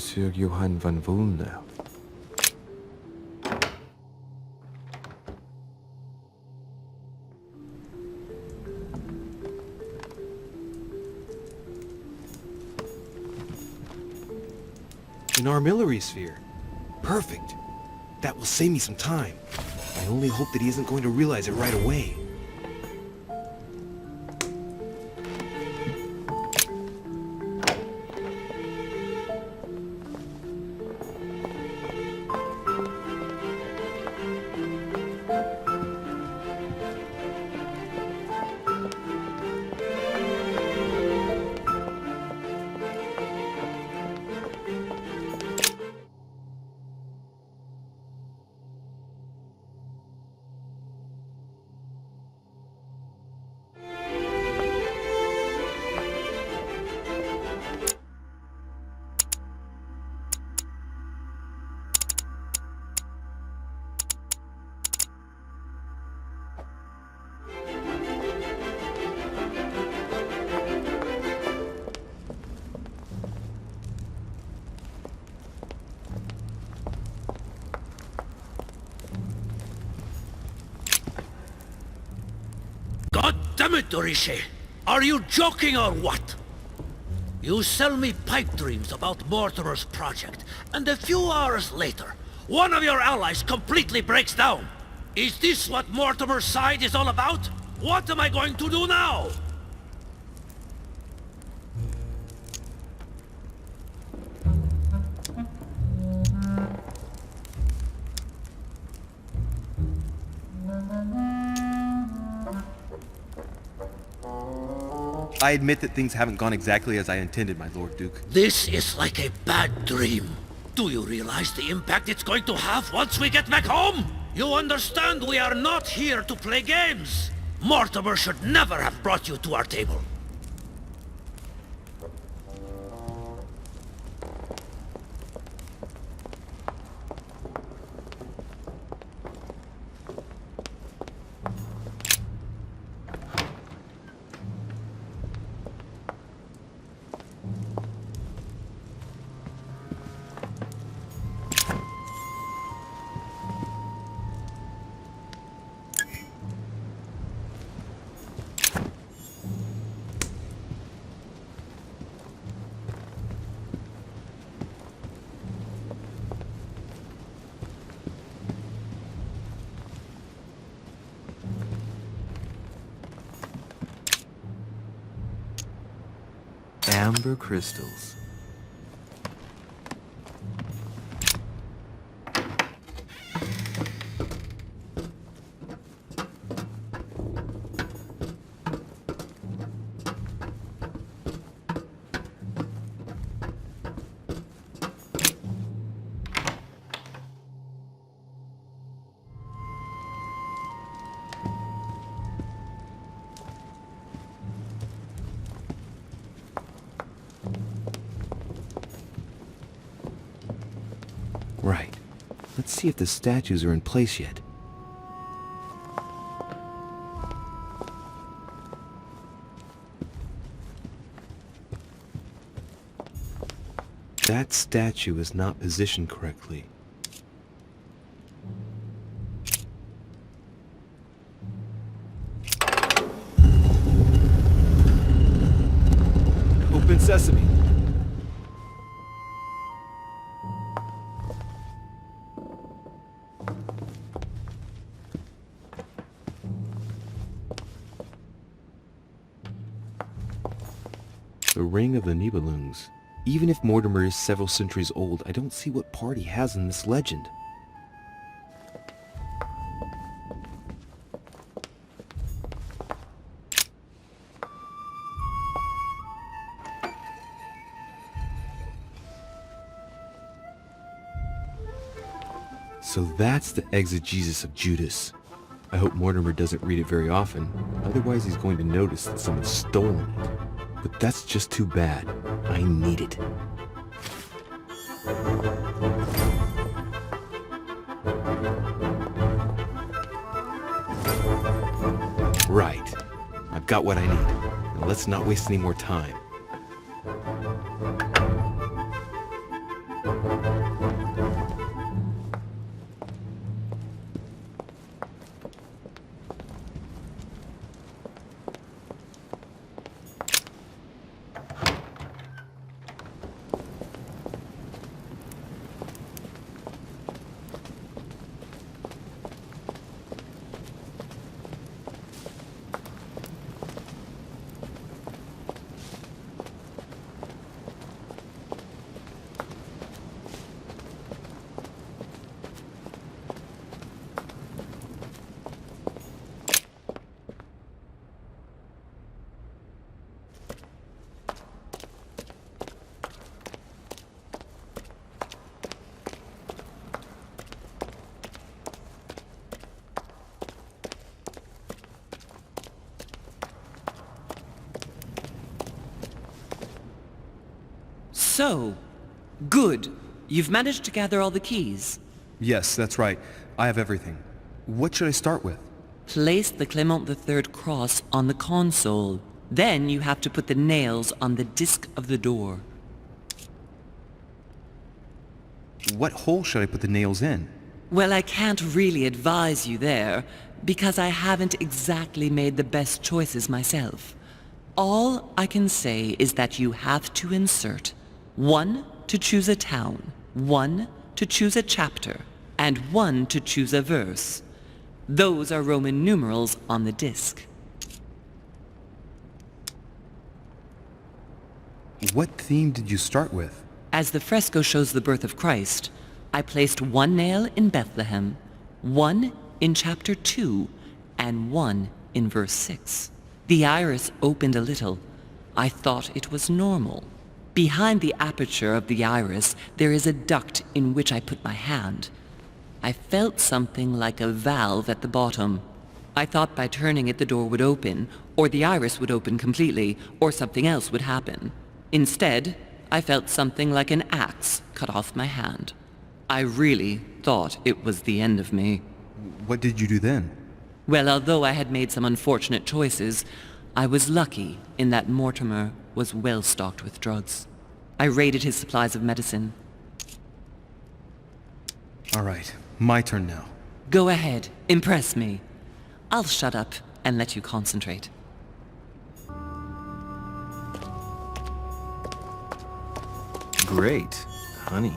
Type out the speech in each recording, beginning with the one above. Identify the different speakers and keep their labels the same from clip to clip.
Speaker 1: Monsieur Johann von Wulner.
Speaker 2: An armillary sphere. Perfect. That will save me some time. I only hope that he isn't going to realize it right away.
Speaker 3: God damn it, Dorishe! Are you joking or what? You sell me pipe dreams about Mortimer's project, and a few hours later, one of your allies completely breaks down. Is this what Mortimer's side is all about? What am I going to do now?
Speaker 2: I admit that things haven't gone exactly as I intended, my Lord Duke.
Speaker 3: This is like a bad dream. Do you realize the impact it's going to have once we get back home? You understand we are not here to play games. Mortimer should never have brought you to our table.
Speaker 1: Amber crystals. Right. Let's see if the statues are in place yet. That statue is not positioned correctly.
Speaker 2: Open sesame.
Speaker 1: The Ring of the Nibelungs. Even if Mortimer is several centuries old, I don't see what part he has in this legend. So that's the exegesis of Judas. I hope Mortimer doesn't read it very often, otherwise he's going to notice that someone's stolen it. But that's just too bad. I need it. Right. I've got what I need. Now let's not waste any more time.
Speaker 4: So, good. You've managed to gather all the keys.
Speaker 5: Yes, that's right. I have everything. What should I start with?
Speaker 4: Place the Clement III cross on the console. Then you have to put the nails on the disc of the door.
Speaker 5: What hole should I put the nails in?
Speaker 4: Well, I can't really advise you there, because I haven't exactly made the best choices myself. All I can say is that you have to insert 1 to choose a town, 1 to choose a chapter, and 1 to choose a verse. Those are Roman numerals on the disc.
Speaker 5: What theme did you start with?
Speaker 4: As the fresco shows the birth of Christ, I placed 1 nail in Bethlehem, 1 in chapter 2, and 1 in verse 6. The iris opened a little. I thought it was normal. Behind the aperture of the iris, there is a duct in which I put my hand. I felt something like a valve at the bottom. I thought by turning it the door would open, or the iris would open completely, or something else would happen. Instead, I felt something like an axe cut off my hand. I really thought it was the end of me.
Speaker 5: What did you do then?
Speaker 4: Well, although I had made some unfortunate choices, I was lucky in that Mortimer was well stocked with drugs. I raided his supplies of medicine.
Speaker 5: All right, my turn now.
Speaker 4: Go ahead, impress me. I'll shut up and let you concentrate.
Speaker 1: Great. Honey.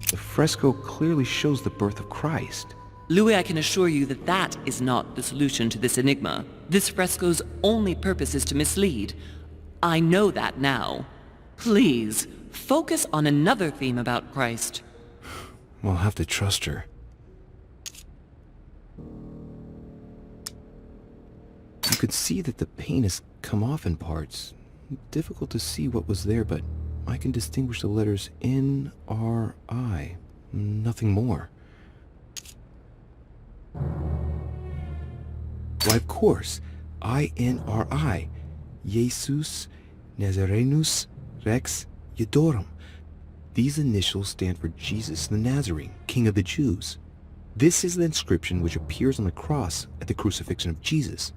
Speaker 1: The fresco clearly shows the birth of Christ.
Speaker 4: Louis, I can assure you that that is not the solution to this enigma. This fresco's only purpose is to mislead. I know that now. Please, focus on another theme about Christ.
Speaker 1: We'll have to trust her. You could see that the paint has come off in parts. Difficult to see what was there, but I can distinguish the letters N-R-I. Nothing more. Why, of course. I-N-R-I. Jesus Nazarenus Rex Eudorum. These initials stand for Jesus the Nazarene, King of the Jews. This is the inscription which appears on the cross at the crucifixion of Jesus.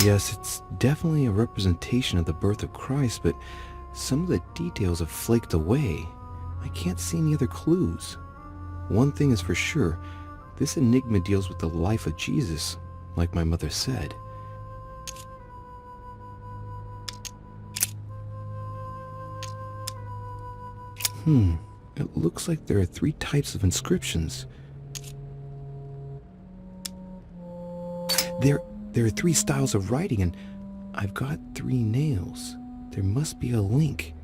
Speaker 1: Yes, it's definitely a representation of the birth of Christ, but some of the details have flaked away. I can't see any other clues. One thing is for sure, this enigma deals with the life of Jesus, like my mother said. It looks like there are 3 types of inscriptions. There are 3 styles of writing, and I've got 3 nails. There must be a link.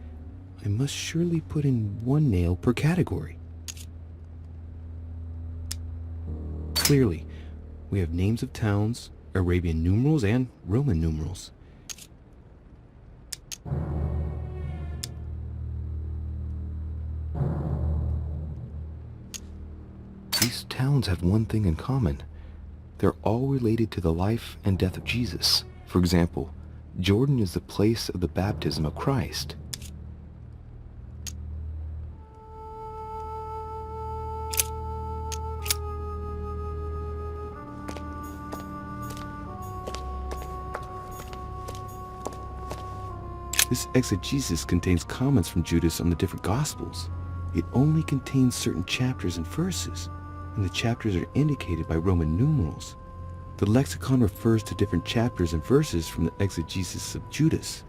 Speaker 1: I must surely put in 1 nail per category. Clearly, we have names of towns, Arabian numerals, and Roman numerals. These towns have one thing in common. They're all related to the life and death of Jesus. For example, Jordan is the place of the baptism of Christ. This exegesis contains comments from Judas on the different Gospels. It only contains certain chapters and verses, and the chapters are indicated by Roman numerals. The lexicon refers to different chapters and verses from the exegesis of Judas.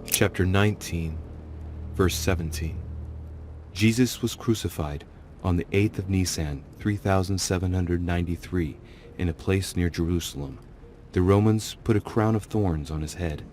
Speaker 1: Chapter 19, verse 17. Jesus was crucified on the 8th of Nisan, 3793, in a place near Jerusalem. The Romans put a crown of thorns on his head.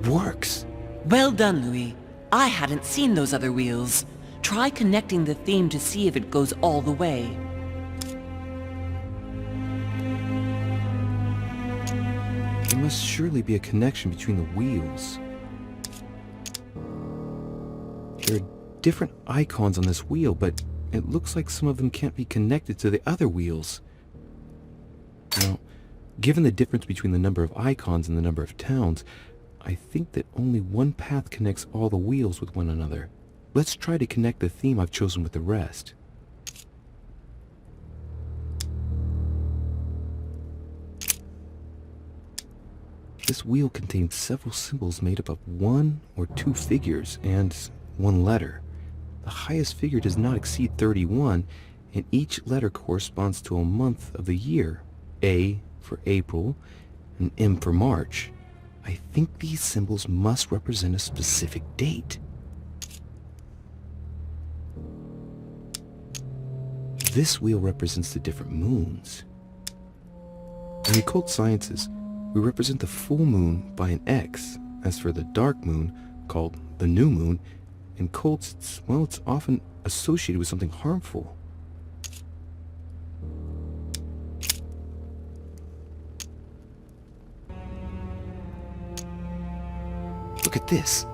Speaker 1: It works!
Speaker 4: Well done, Louis. I hadn't seen those other wheels. Try connecting the theme to see if it goes all the way.
Speaker 1: There must surely be a connection between the wheels. There are different icons on this wheel, but it looks like some of them can't be connected to the other wheels. Now, given the difference between the number of icons and the number of towns, I think that only one path connects all the wheels with one another. Let's try to connect the theme I've chosen with the rest. This wheel contains several symbols made up of 1 or 2 figures and 1 letter. The highest figure does not exceed 31, and each letter corresponds to a month of the year. A for April, and M for March. I think these symbols must represent a specific date. This wheel represents the different moons. In the occult sciences, we represent the full moon by an X. As for the dark moon, called the new moon, in cults, it's often associated with something harmful. Look at this.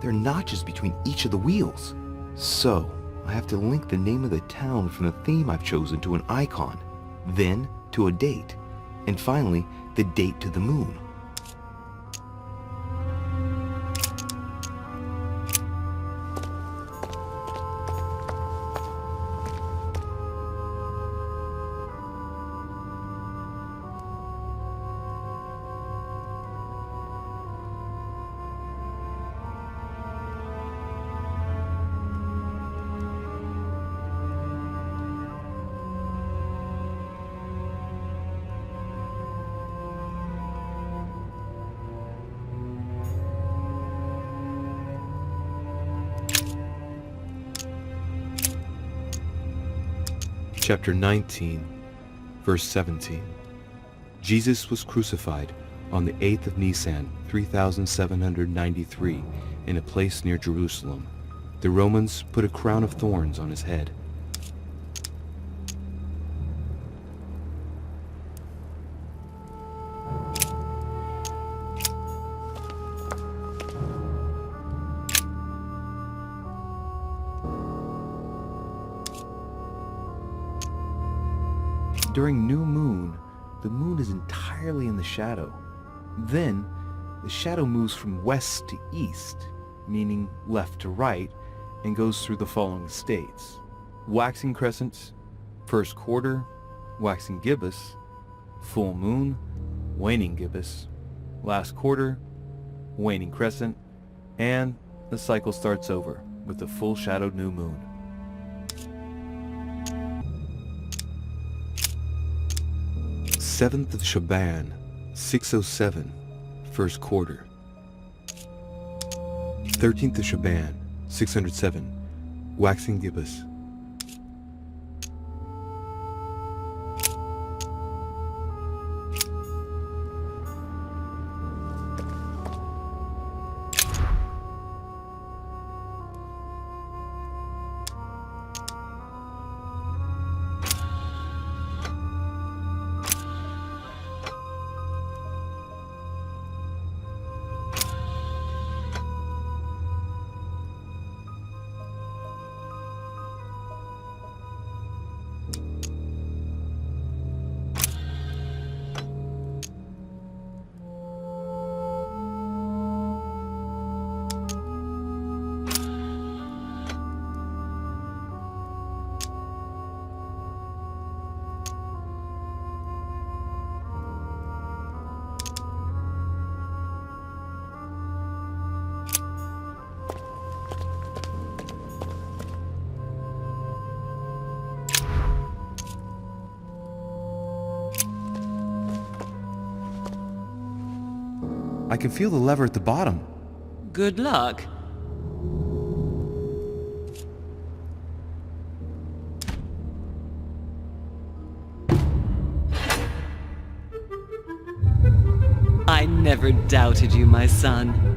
Speaker 1: There are notches between each of the wheels. So, I have to link the name of the town from the theme I've chosen to an icon, then to a date, and finally, the date to the moon. Chapter 19, verse 17. Jesus was crucified on the 8th of Nisan, 3793, in a place near Jerusalem. The Romans put a crown of thorns on his head. During new moon, the moon is entirely in the shadow. Then, the shadow moves from west to east, meaning left to right, and goes through the following states: waxing crescent, first quarter, waxing gibbous, full moon, waning gibbous, last quarter, waning crescent, and the cycle starts over with the full shadowed new moon. 7th of Shaban, 607, first quarter. 13th of Shaban, 607, waxing gibbous. I can feel the lever at the bottom.
Speaker 4: Good luck. I never doubted you, my son.